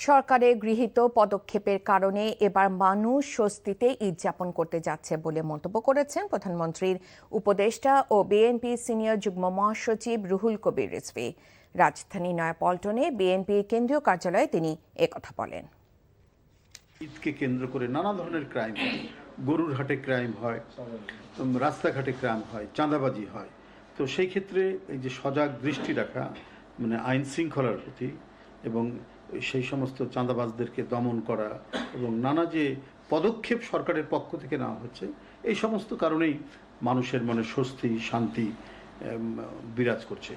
সরকারের গৃহীত পদক্ষেপের কারণে এবার মানুষ স্বস্তিতে ঈদ যাপন করতে যাচ্ছে বলে মন্তব্য করেছেন প্রধানমন্ত্রীর উপদেষ্টা ও বিএনপি সিনিয়র যুগ্ম মহাসচিব রুহুল কবির রিজভী। রাজধানী নয়াপল্টনে বিএনপির কেন্দ্রীয় কার্যালয়ে তিনি একথা বলেন। ঈদকে কেন্দ্র করে নানা ধরনের ক্রাইম হয়, গরুর হাটে ক্রাইম হয়, রাস্তাঘাটে ক্রাইম হয়, চাঁদাবাজি হয়। তো সেই ক্ষেত্রে এই যে সজাগ দৃষ্টি রাখা, মানে আইন শৃঙ্খলার প্রতি এবং সেই সমস্ত চাঁদাবাজদেরকে দমন করা এবং নানা যে পদক্ষেপ সরকারের পক্ষ থেকে নেওয়া হচ্ছে, এই সমস্ত কারণেই মানুষের মনে স্বস্তি শান্তি বিরাজ করছে।